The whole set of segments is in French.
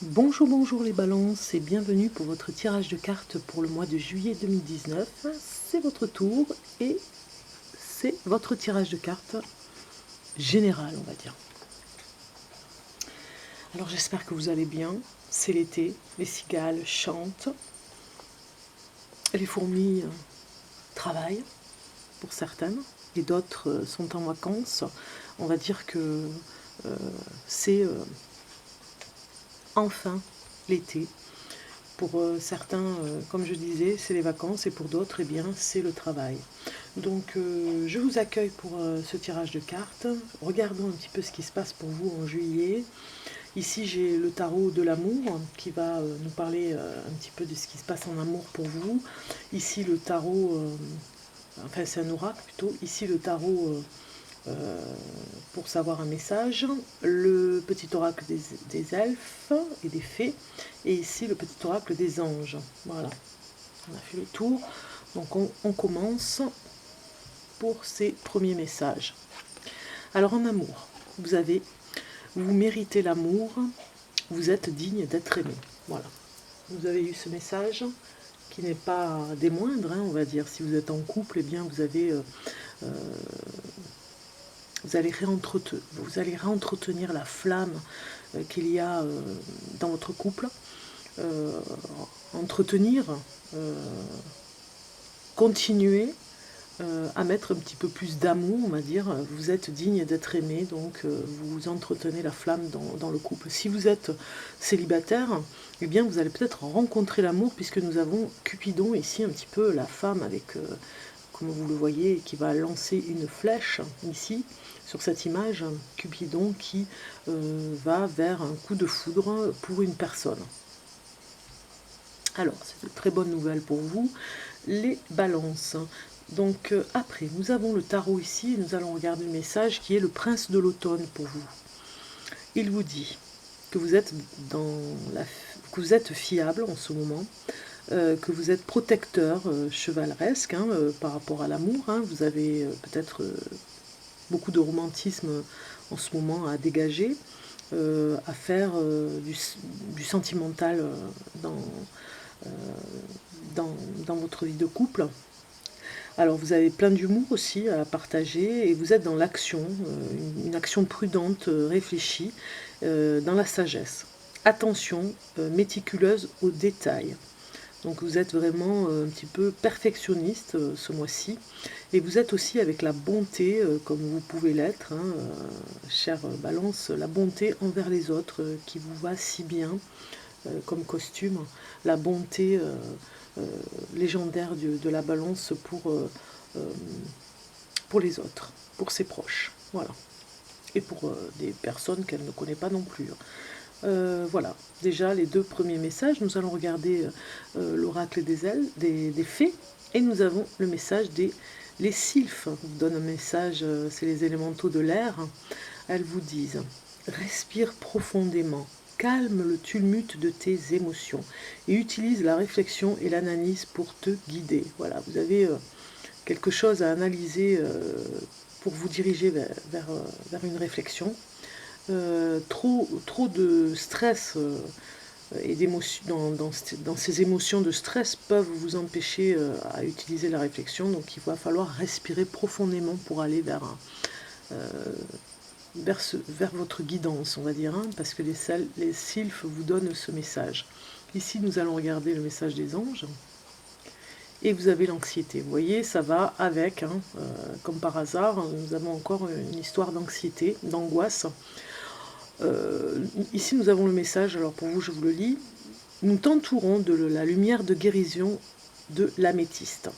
Bonjour, bonjour les balances et bienvenue pour votre tirage de cartes pour le mois de juillet 2019. C'est votre tour et c'est votre tirage de cartes général, on va dire. Alors j'espère que vous allez bien. C'est l'été, les cigales chantent, les fourmis travaillent pour certaines et d'autres sont en vacances. On va dire que c'est enfin l'été. Pour certains, comme je disais, c'est les vacances et pour d'autres, eh bien, c'est le travail. Donc, je vous accueille pour ce tirage de cartes. Regardons un petit peu ce qui se passe pour vous en juillet. Ici, j'ai le tarot de l'amour qui va nous parler un petit peu de ce qui se passe en amour pour vous. Ici, le tarot, enfin, c'est un oracle plutôt. Ici, le tarot pour savoir un message, le petit oracle des elfes et des fées, et ici le petit oracle des anges. Voilà, on a fait le tour. Donc on commence pour ces premiers messages. Alors en amour, vous méritez l'amour, vous êtes digne d'être aimé. Voilà, vous avez eu ce message qui n'est pas des moindres, hein, on va dire. Si vous êtes en couple, eh bien vous avez vous allez réentretenir la flamme qu'il y a dans votre couple. Entretenir, continuer à mettre un petit peu plus d'amour, on va dire. Vous êtes digne d'être aimé, donc vous entretenez la flamme dans le couple. Si vous êtes célibataire, eh bien vous allez peut-être rencontrer l'amour, puisque nous avons Cupidon ici, un petit peu la femme avec, comme vous le voyez, qui va lancer une flèche ici, sur cette image, Cupidon qui va vers un coup de foudre pour une personne. Alors, c'est de très bonnes nouvelles pour vous, les balances. Donc après, nous avons le tarot ici, et nous allons regarder le message qui est le prince de l'automne pour vous. Il vous dit que vous êtes, que vous êtes fiable en ce moment, que vous êtes protecteur chevaleresque hein, par rapport à l'amour. Hein. Vous avez peut-être beaucoup de romantisme en ce moment à dégager, à faire du sentimental dans votre vie de couple. Alors vous avez plein d'humour aussi à partager et vous êtes dans l'action, une action prudente, réfléchie, dans la sagesse. Attention méticuleuse aux détails. Donc vous êtes vraiment un petit peu perfectionniste ce mois-ci. Et vous êtes aussi avec la bonté, comme vous pouvez l'être, hein, chère Balance, la bonté envers les autres qui vous va si bien comme costume. La bonté légendaire de la Balance pour les autres, pour ses proches. Voilà. Et pour des personnes qu'elle ne connaît pas non plus. Voilà, déjà les deux premiers messages. Nous allons regarder l'oracle des fées, et nous avons le message les sylphes. Vous donne un message, c'est les élémentaux de l'air. Elles vous disent respire profondément, calme le tumulte de tes émotions et utilise la réflexion et l'analyse pour te guider. Voilà, vous avez quelque chose à analyser pour vous diriger vers une réflexion. Trop de stress et d'émotions dans ces émotions de stress peuvent vous empêcher à utiliser la réflexion. Donc il va falloir respirer profondément pour aller vers votre guidance, on va dire, hein, parce que les sylphes vous donnent ce message. Ici, nous allons regarder le message des anges. Et vous avez l'anxiété. Vous voyez, ça va avec, hein, comme par hasard, nous avons encore une histoire d'anxiété, d'angoisse. Ici, nous avons le message, alors pour vous, je vous le lis. Nous t'entourons de la lumière de guérison de l'améthyste.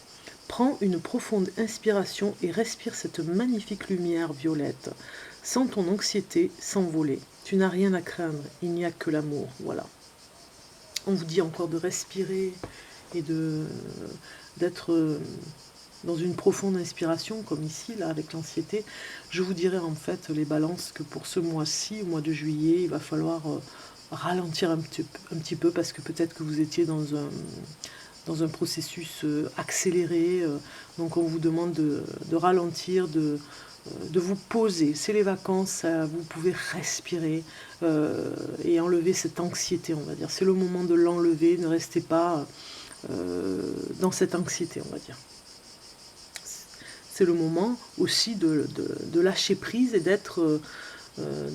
Prends une profonde inspiration et respire cette magnifique lumière violette. Sens ton anxiété s'envoler. Tu n'as rien à craindre, il n'y a que l'amour. Voilà. On vous dit encore de respirer et d'être dans une profonde inspiration, comme ici, là, avec l'anxiété. Je vous dirais en fait, les balances, que pour ce mois-ci, au mois de juillet, il va falloir ralentir un petit peu, parce que peut-être que vous étiez dans un processus accéléré, donc on vous demande de ralentir, de vous poser. C'est les vacances, vous pouvez respirer et enlever cette anxiété, on va dire. C'est le moment de l'enlever, ne restez pas dans cette anxiété, on va dire. C'est le moment aussi de lâcher prise et d'être...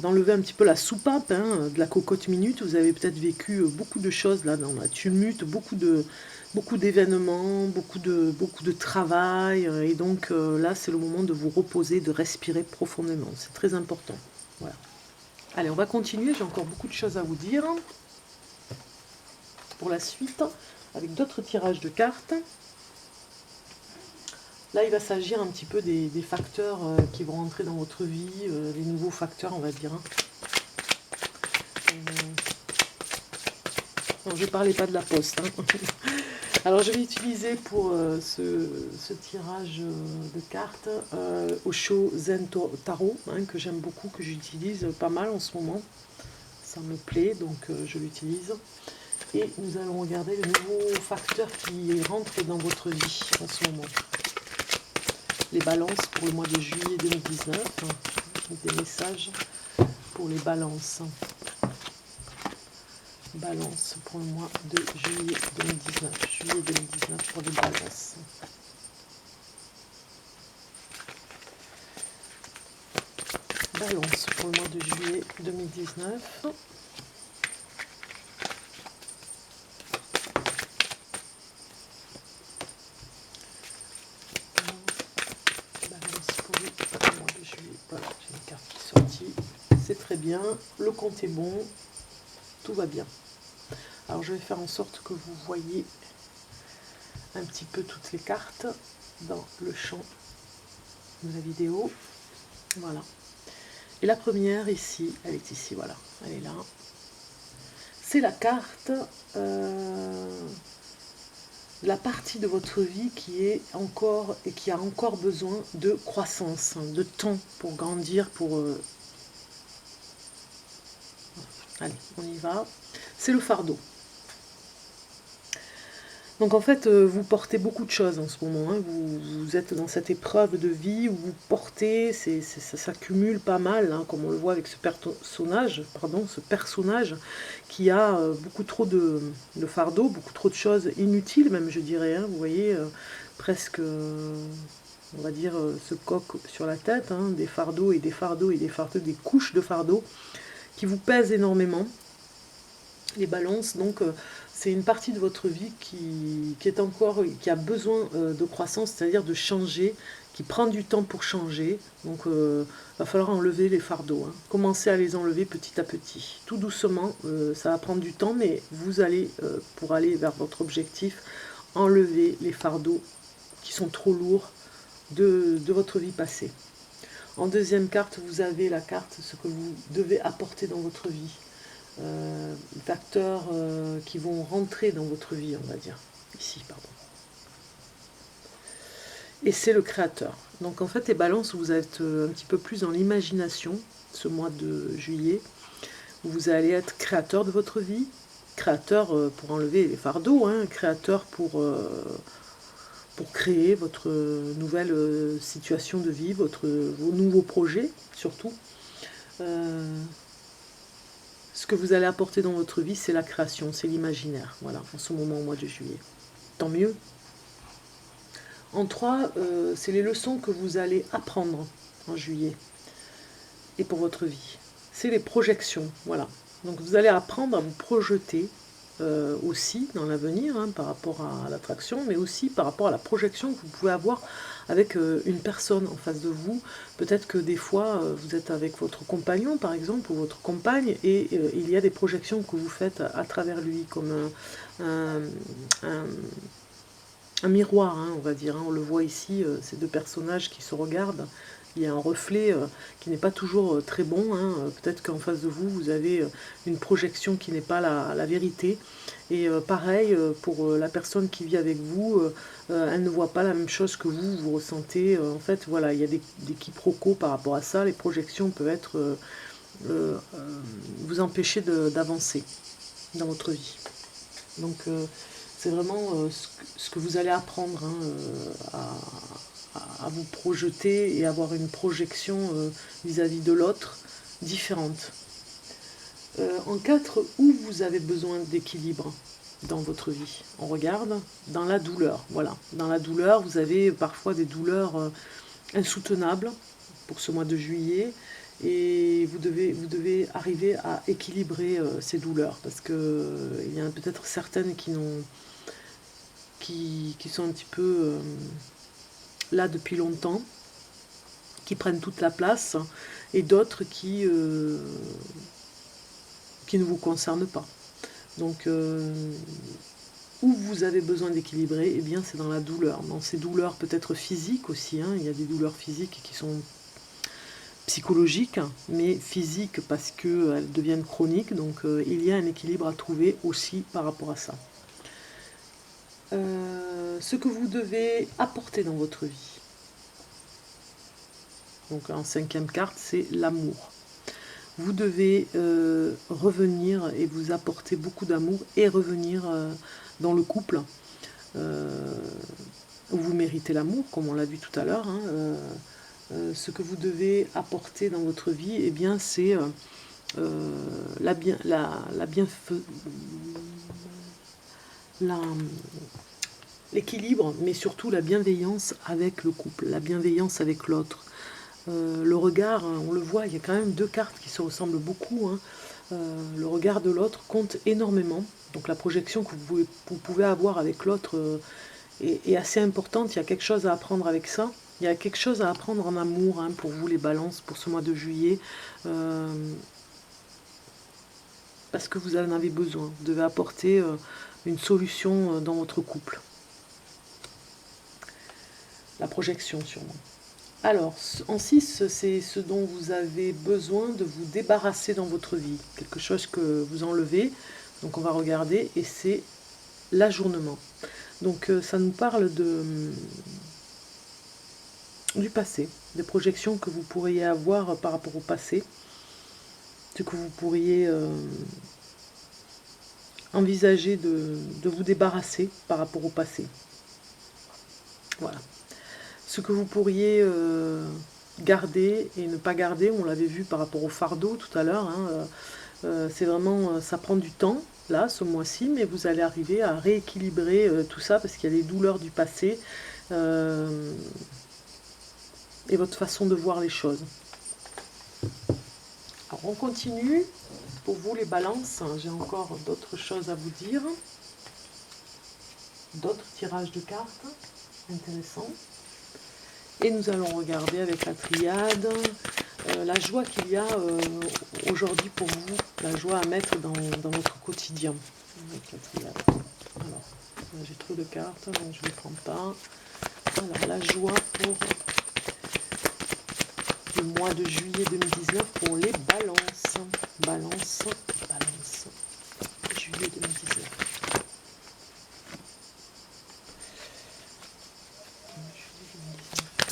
d'enlever un petit peu la soupape de la cocotte minute. Vous avez peut-être vécu beaucoup de choses là dans la tumulte, beaucoup d'événements, beaucoup de travail, et donc là c'est le moment de vous reposer, de respirer profondément, c'est très important. Voilà. Allez, on va continuer, j'ai encore beaucoup de choses à vous dire pour la suite, avec d'autres tirages de cartes. Là, il va s'agir un petit peu des facteurs qui vont rentrer dans votre vie, les nouveaux facteurs, on va dire. Non, je ne parlais pas de la poste. Alors, je vais utiliser pour ce tirage de cartes Osho Zen Tarot, que j'aime beaucoup, que j'utilise pas mal en ce moment. Ça me plaît, donc je l'utilise. Et nous allons regarder les nouveaux facteurs qui rentrent dans votre vie en ce moment. Les balances pour le mois de juillet 2019, des messages pour les balances. Balance pour le mois de juillet 2019. Juillet 2019 pour les balances. Balance pour le mois de juillet 2019. C'est très bien, le compte est bon, tout va bien. Alors je vais faire en sorte que vous voyez un petit peu toutes les cartes dans le champ de la vidéo. Voilà. Et la première ici, elle est ici, voilà, elle est là. C'est la carte la partie de votre vie qui est encore et qui a encore besoin de croissance, de temps pour grandir, pour... Allez, on y va. C'est le fardeau. Donc en fait, vous portez beaucoup de choses en ce moment. Vous êtes dans cette épreuve de vie où vous portez, ça s'accumule pas mal, comme on le voit avec ce personnage qui a beaucoup trop de fardeau, beaucoup trop de choses inutiles même, je dirais. Vous voyez, presque, on va dire, ce coq sur la tête, des fardeaux et des fardeaux et des fardeaux, des couches de fardeaux qui vous pèsent énormément. Les balances, donc c'est une partie de votre vie qui est encore, qui a besoin de croissance, c'est-à-dire de changer, qui prend du temps pour changer. Donc va falloir enlever les fardeaux, commencez à les enlever petit à petit, tout doucement. Ça va prendre du temps, mais vous allez, pour aller vers votre objectif, enlever les fardeaux qui sont trop lourds de votre vie passée. En deuxième carte, vous avez la carte ce que vous devez apporter dans votre vie. Facteurs qui vont rentrer dans votre vie, on va dire. Ici, pardon. Et c'est le créateur. Donc en fait, les balances, vous êtes un petit peu plus dans l'imagination, ce mois de juillet, où vous allez être créateur de votre vie, créateur pour enlever les fardeaux, créateur pour créer votre nouvelle situation de vie, vos nouveaux projets, surtout. Ce que vous allez apporter dans votre vie, c'est la création, c'est l'imaginaire, voilà, en ce moment au mois de juillet. Tant mieux. En 3, c'est les leçons que vous allez apprendre en juillet et pour votre vie. C'est les projections, voilà. Donc vous allez apprendre à vous projeter aussi dans l'avenir, par rapport à l'attraction, mais aussi par rapport à la projection que vous pouvez avoir avec une personne en face de vous. Peut-être que des fois, vous êtes avec votre compagnon, par exemple, ou votre compagne, et il y a des projections que vous faites à travers lui, comme un miroir, on va dire. On le voit ici, ces deux personnages qui se regardent. Il y a un reflet qui n'est pas toujours très bon. Peut-être qu'en face de vous, vous avez une projection qui n'est pas la vérité. Et pareil, pour la personne qui vit avec vous, elle ne voit pas la même chose que vous ressentez. En fait, voilà, il y a des quiproquos par rapport à ça. Les projections peuvent être vous empêcher d'avancer dans votre vie. Donc, c'est vraiment ce que vous allez apprendre à à vous projeter et avoir une projection vis-à-vis de l'autre différente. En 4, où vous avez besoin d'équilibre dans votre vie? On regarde dans la douleur. Voilà, dans la douleur, vous avez parfois des douleurs insoutenables pour ce mois de juillet, et vous devez arriver à équilibrer ces douleurs, parce que il y en a peut-être certaines qui sont un petit peu là depuis longtemps, qui prennent toute la place, et d'autres qui ne vous concernent pas. Donc, où vous avez besoin d'équilibrer, eh bien c'est dans la douleur. Dans ces douleurs peut-être physiques aussi, hein. Il y a des douleurs physiques qui sont psychologiques, mais physiques parce qu'elles deviennent chroniques. Donc il y a un équilibre à trouver aussi par rapport à ça. Ce que vous devez apporter dans votre vie. Donc en 5e carte, c'est l'amour. Vous devez revenir et vous apporter beaucoup d'amour et revenir dans le couple. Vous méritez l'amour, comme on l'a vu tout à l'heure. Hein. Ce que vous devez apporter dans votre vie, eh bien, c'est l'équilibre, mais surtout la bienveillance avec le couple, la bienveillance avec l'autre. Le regard, on le voit, il y a quand même 2 cartes qui se ressemblent beaucoup. Hein. Le regard de l'autre compte énormément. Donc la projection que vous pouvez avoir avec l'autre est assez importante. Il y a quelque chose à apprendre avec ça. Il y a quelque chose à apprendre en amour, hein, pour vous les balances, pour ce mois de juillet. Parce que vous en avez besoin. Vous devez apporter une solution dans votre couple. La projection sûrement. Alors, en 6, c'est ce dont vous avez besoin de vous débarrasser dans votre vie. Quelque chose que vous enlevez. Donc on va regarder, et c'est l'ajournement. Donc ça nous parle du passé, des projections que vous pourriez avoir par rapport au passé, ce que vous pourriez envisager de vous débarrasser par rapport au passé. Voilà. Ce que vous pourriez garder et ne pas garder, on l'avait vu par rapport au fardeau tout à l'heure, hein, c'est vraiment, ça prend du temps, là, ce mois-ci, mais vous allez arriver à rééquilibrer tout ça, parce qu'il y a les douleurs du passé, et votre façon de voir les choses. Alors, on continue. Pour vous, les balances, j'ai encore d'autres choses à vous dire. D'autres tirages de cartes intéressants. Et nous allons regarder avec la triade la joie qu'il y a aujourd'hui pour vous, la joie à mettre dans votre quotidien. Avec la triade. Alors, j'ai trop de cartes, donc je ne les prends pas. Alors, la joie pour le mois de juillet 2019 pour les balances. Balance. Juillet 2019.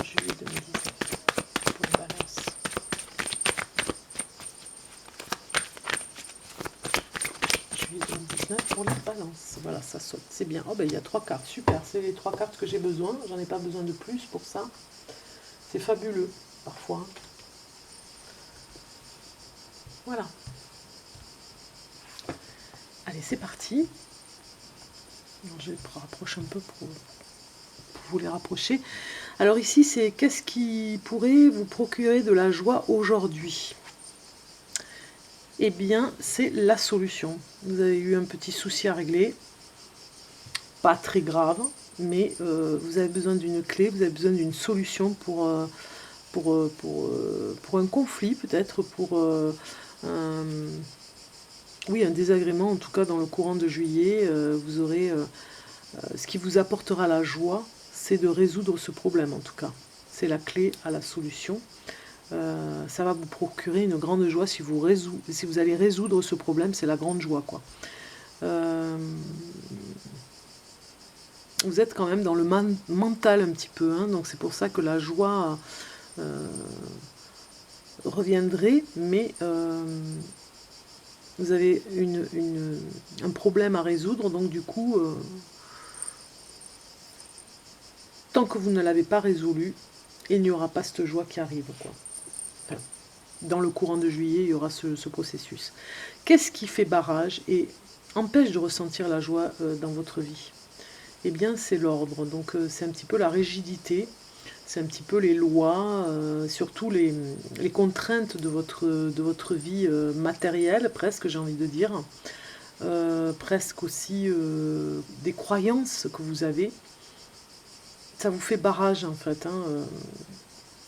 Juillet 2019 pour les balances. Juillet 2019 pour les balances. Voilà, ça saute. C'est bien. Oh, ben il y a 3 cartes. Super. C'est les 3 cartes que j'ai besoin. J'en ai pas besoin de plus pour ça. C'est fabuleux, parfois. Voilà. Allez, c'est parti. Alors, je vais me rapprocher un peu pour vous les rapprocher. Alors ici, c'est qu'est-ce qui pourrait vous procurer de la joie aujourd'hui? Eh bien, c'est la solution. Vous avez eu un petit souci à régler. Pas très grave, mais vous avez besoin d'une clé, vous avez besoin d'une solution pour un conflit, peut-être, pour un désagrément, en tout cas dans le courant de juillet. Vous aurez ce qui vous apportera la joie, c'est de résoudre ce problème, en tout cas. C'est la clé à la solution. Ça va vous procurer une grande joie si vous allez résoudre ce problème, c'est la grande joie, quoi. Vous êtes quand même dans le mental un petit peu, hein, donc c'est pour ça que la joie reviendrait, mais vous avez un problème à résoudre, donc du coup, tant que vous ne l'avez pas résolu, il n'y aura pas cette joie qui arrive, quoi. Enfin, dans le courant de juillet, il y aura ce processus. Qu'est-ce qui fait barrage et empêche de ressentir la joie dans votre vie? Eh bien, c'est l'ordre. Donc, c'est un petit peu la rigidité, c'est un petit peu les lois, surtout les contraintes de votre vie matérielle, presque, j'ai envie de dire. Presque aussi des croyances que vous avez. Ça vous fait barrage, en fait, hein.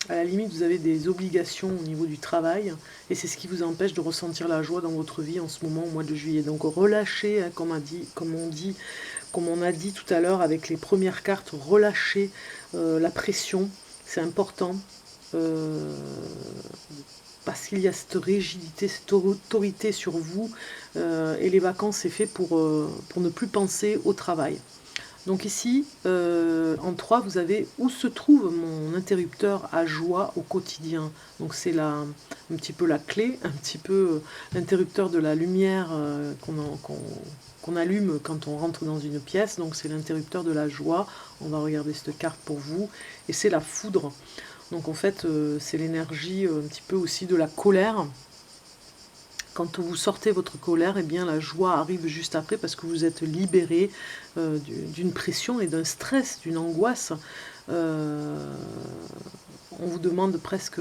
À la limite, vous avez des obligations au niveau du travail, et c'est ce qui vous empêche de ressentir la joie dans votre vie en ce moment, au mois de juillet. Donc relâchez, hein, comme on a dit tout à l'heure avec les premières cartes, relâchez la pression, c'est important, parce qu'il y a cette rigidité, cette autorité sur vous, et les vacances, c'est fait pour ne plus penser au travail. Donc ici, en 3, vous avez où se trouve mon interrupteur à joie au quotidien. Donc c'est un petit peu la clé, un petit peu l'interrupteur de la lumière qu'on allume quand on rentre dans une pièce. Donc c'est l'interrupteur de la joie. On va regarder cette carte pour vous. Et c'est la foudre. Donc en fait, c'est l'énergie un petit peu aussi de la colère. Quand vous sortez votre colère, eh bien la joie arrive juste après parce que vous êtes libéré d'une pression et d'un stress, d'une angoisse. On vous demande presque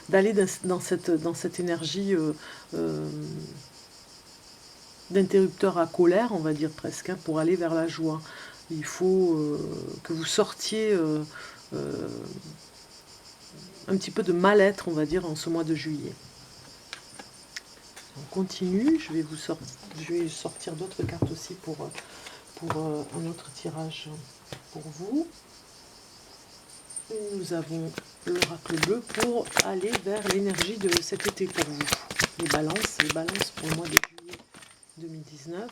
d'aller dans cette énergie d'interrupteur à colère, on va dire presque, hein, pour aller vers la joie. Il faut que vous sortiez un petit peu de mal-être, on va dire, en ce mois de juillet. On continue, je vais sortir d'autres cartes aussi pour un autre tirage pour vous. Et nous avons l'oracle bleu pour aller vers l'énergie de cet été pour vous. Les balances pour le mois de juillet 2019.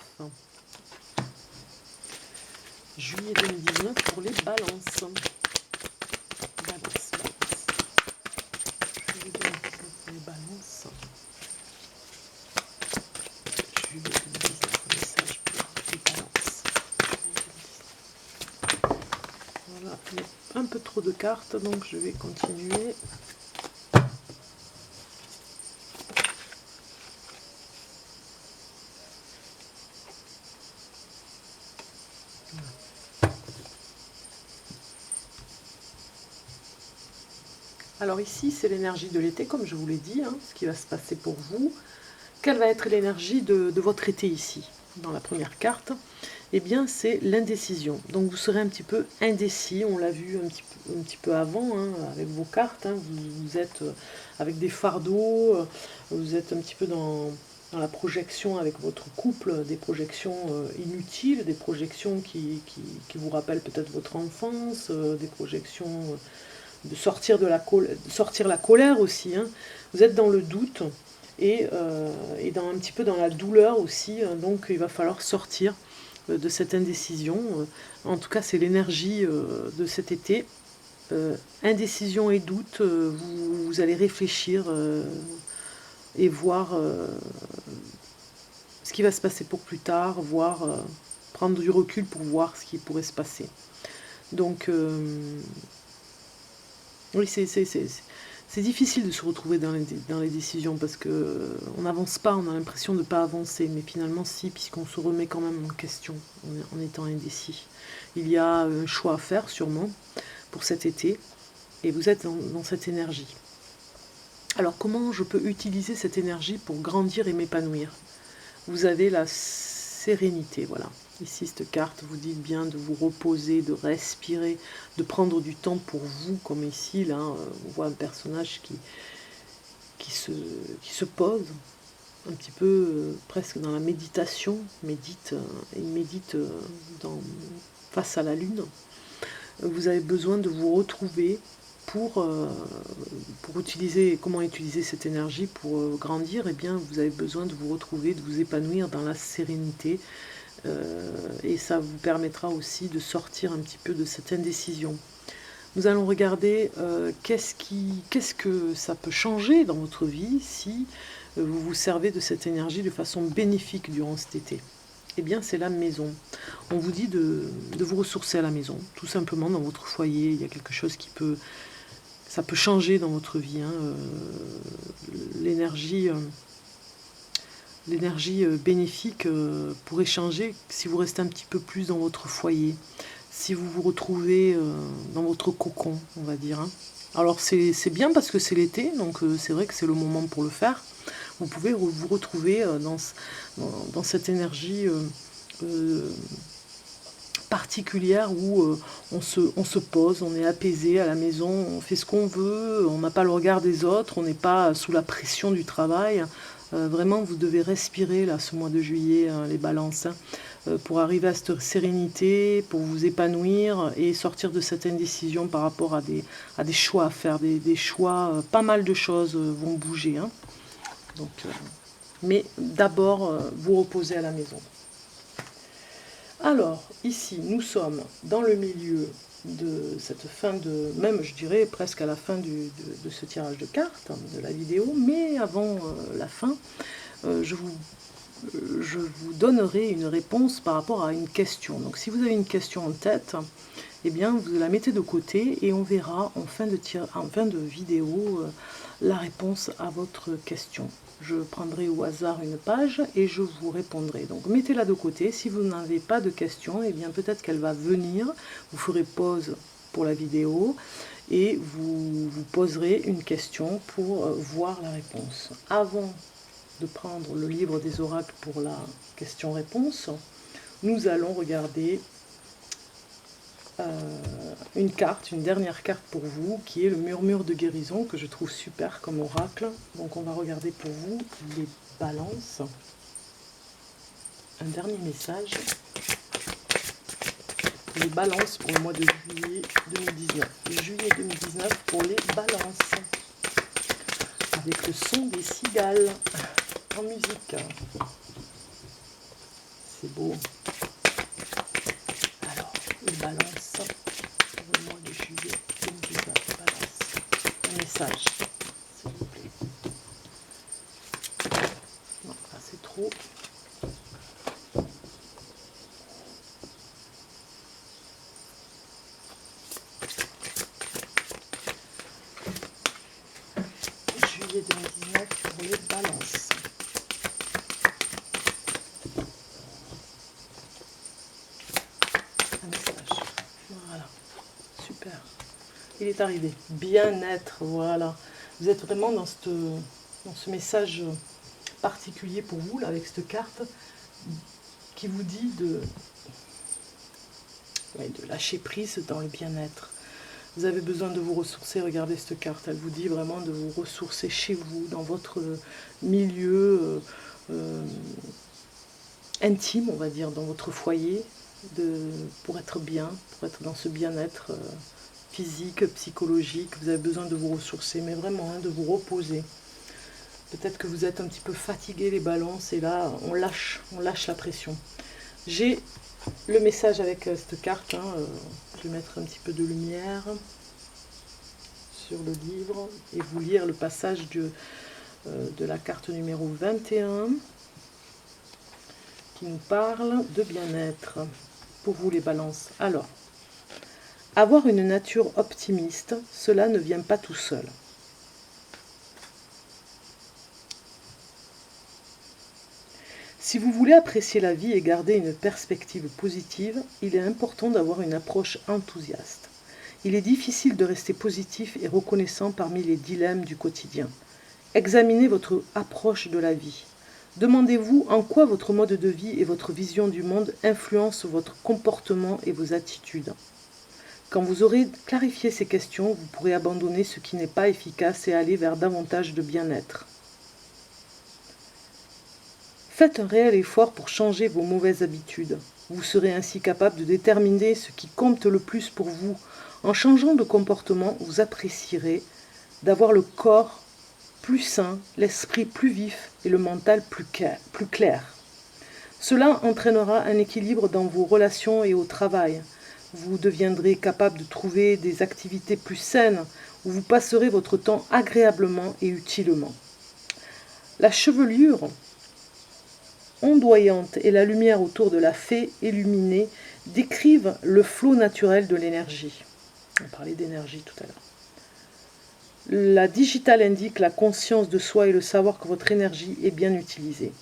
Juillet 2019 pour les balances. Les balances. Juillet 2019, message pour les balances. Voilà, il y a un peu trop de cartes, donc je vais continuer. Alors ici, c'est l'énergie de l'été, comme je vous l'ai dit, hein, ce qui va se passer pour vous. Quelle va être l'énergie de votre été ici? Dans la première carte, eh bien, c'est l'indécision. Donc vous serez un petit peu indécis, on l'a vu un petit peu avant, hein, avec vos cartes. Hein, vous êtes avec des fardeaux, vous êtes un petit peu dans la projection avec votre couple, des projections inutiles, des projections qui vous rappellent peut-être votre enfance, des projections... de sortir la colère aussi, hein. Vous êtes dans le doute et un petit peu dans la douleur aussi, hein. Donc il va falloir sortir de cette indécision. En tout cas, c'est l'énergie de cet été. Indécision et doute, vous allez réfléchir et voir ce qui va se passer pour plus tard, prendre du recul pour voir ce qui pourrait se passer. Donc... oui, c'est difficile de se retrouver dans les décisions parce qu'on n'avance pas, on a l'impression de ne pas avancer, mais finalement si, puisqu'on se remet quand même en question en étant indécis. Il y a un choix à faire sûrement pour cet été, et vous êtes dans cette énergie. Alors comment je peux utiliser cette énergie pour grandir et m'épanouir? Vous avez la sérénité, voilà. Ici, cette carte vous dit bien de vous reposer, de respirer, de prendre du temps pour vous, comme ici, là, on voit un personnage qui se pose, un petit peu presque dans la méditation, il médite face à la lune. Vous avez besoin de vous retrouver pour utiliser, comment utiliser cette énergie pour grandir. Eh bien, vous avez besoin de vous retrouver, de vous épanouir dans la sérénité, et ça vous permettra aussi de sortir un petit peu de cette indécision. Nous allons regarder qu'est-ce que ça peut changer dans votre vie si vous vous servez de cette énergie de façon bénéfique durant cet été. eh bien c'est la maison. On vous dit de vous ressourcer à la maison, tout simplement dans votre foyer. Il y a quelque chose qui peut... Ça peut changer dans votre vie. Hein. L'énergie bénéfique pourrait changer si vous restez un petit peu plus dans votre foyer. Si vous vous retrouvez dans votre cocon, on va dire. Hein. Alors c'est bien parce que c'est l'été, donc c'est vrai que c'est le moment pour le faire. Vous pouvez vous retrouver dans cette énergie particulière où on se pose, on est apaisé à la maison, on fait ce qu'on veut, on n'a pas le regard des autres, on n'est pas sous la pression du travail. Vraiment, vous devez respirer là, ce mois de juillet, les balances, hein, pour arriver à cette sérénité, pour vous épanouir et sortir de cette indécision par rapport à des choix à faire, des choix, pas mal de choses vont bouger. Hein. Donc, mais d'abord, vous reposez à la maison. Alors, ici, nous sommes dans le milieu de cette fin de... Même, je dirais, presque à la fin de ce tirage de cartes, hein, de la vidéo. Mais avant la fin, je vous donnerai une réponse par rapport à une question. Donc, si vous avez une question en tête, eh bien, vous la mettez de côté et on verra en fin de vidéo la réponse à votre question. Je prendrai au hasard une page et je vous répondrai. Donc mettez-la de côté. Si vous n'avez pas de questions, eh bien peut-être qu'elle va venir. Vous ferez pause pour la vidéo et vous poserez une question pour voir la réponse. Avant de prendre le livre des oracles pour la question-réponse, nous allons regarder une carte, une dernière carte pour vous, qui est le murmure de guérison, que je trouve super comme oracle. Donc on va regarder pour vous les balances. Un dernier message. Les balances pour le mois de juillet 2019. Juillet 2019 pour les balances. Avec le son des cigales en musique. C'est beau. Alors, les balances pour le mois de juillet 2019. Balance. Un message, s'il vous plaît. Non, ça c'est trop. Juillet 2019 pour les balances. Un message. Voilà. Super. Il est arrivé. Bien-être, voilà. Vous êtes vraiment dans ce message particulier pour vous, là, avec cette carte, qui vous dit de lâcher prise dans le bien-être. Vous avez besoin de vous ressourcer, regardez cette carte, elle vous dit vraiment de vous ressourcer chez vous, dans votre milieu intime, on va dire, dans votre foyer, pour être bien, pour être dans ce bien-être physique, psychologique. Vous avez besoin de vous ressourcer, mais vraiment, hein, de vous reposer. Peut-être que vous êtes un petit peu fatigué, les balances, et là, on lâche la pression. J'ai le message avec cette carte, hein, je vais mettre un petit peu de lumière sur le livre et vous lire le passage de la carte numéro 21 qui nous parle de bien-être pour vous les balances. Alors, avoir une nature optimiste, cela ne vient pas tout seul. Si vous voulez apprécier la vie et garder une perspective positive, il est important d'avoir une approche enthousiaste. Il est difficile de rester positif et reconnaissant parmi les dilemmes du quotidien. Examinez votre approche de la vie. Demandez-vous en quoi votre mode de vie et votre vision du monde influencent votre comportement et vos attitudes. Quand vous aurez clarifié ces questions, vous pourrez abandonner ce qui n'est pas efficace et aller vers davantage de bien-être. Faites un réel effort pour changer vos mauvaises habitudes. Vous serez ainsi capable de déterminer ce qui compte le plus pour vous. En changeant de comportement, vous apprécierez d'avoir le corps plus sain, l'esprit plus vif et le mental plus clair. Cela entraînera un équilibre dans vos relations et au travail. Vous deviendrez capable de trouver des activités plus saines où vous passerez votre temps agréablement et utilement. La chevelure ondoyante et la lumière autour de la fée illuminée décrivent le flot naturel de l'énergie. On parlait d'énergie tout à l'heure. La digitale indique la conscience de soi et le savoir que votre énergie est bien utilisée.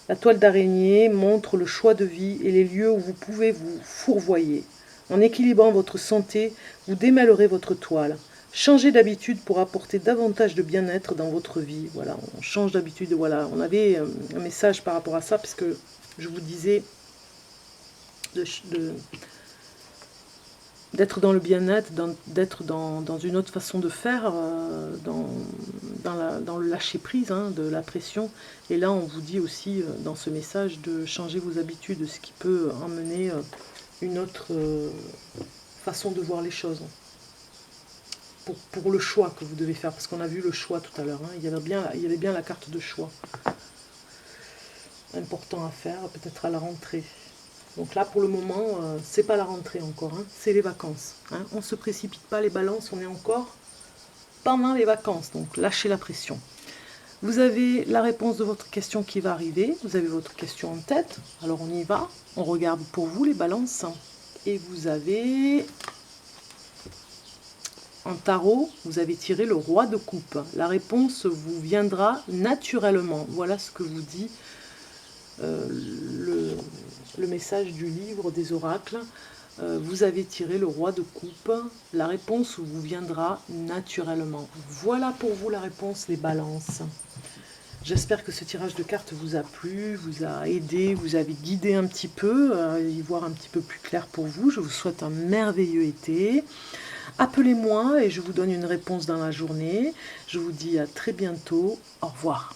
La toile d'araignée montre le choix de vie et les lieux où vous pouvez vous fourvoyer. En équilibrant votre santé, vous démêlerez votre toile. Changez d'habitude pour apporter davantage de bien-être dans votre vie. Voilà, on change d'habitude. Voilà, on avait un message par rapport à ça, puisque je vous disais d'être dans le bien-être, d'être dans une autre façon de faire, dans le lâcher-prise, hein, de la pression. Et là, on vous dit aussi dans ce message de changer vos habitudes, ce qui peut emmener une autre façon de voir les choses. Pour le choix que vous devez faire, parce qu'on a vu le choix tout à l'heure, hein, il y avait bien la carte de choix. Important à faire, peut-être à la rentrée. Donc là, pour le moment, c'est pas la rentrée encore, hein, c'est les vacances. Hein. On ne se précipite pas, les balances, on est encore pendant les vacances, donc lâchez la pression. Vous avez la réponse de votre question qui va arriver, vous avez votre question en tête, alors on y va, on regarde pour vous les balances, et vous avez, en tarot, vous avez tiré le roi de coupe. La réponse vous viendra naturellement, voilà ce que vous dit le message du livre des oracles. Vous avez tiré le roi de coupe, la réponse vous viendra naturellement. Voilà pour vous la réponse, les balances. J'espère que ce tirage de cartes vous a plu, vous a aidé, vous avez guidé un petit peu, à y voir un petit peu plus clair pour vous. Je vous souhaite un merveilleux été. Appelez-moi et je vous donne une réponse dans la journée. Je vous dis à très bientôt. Au revoir.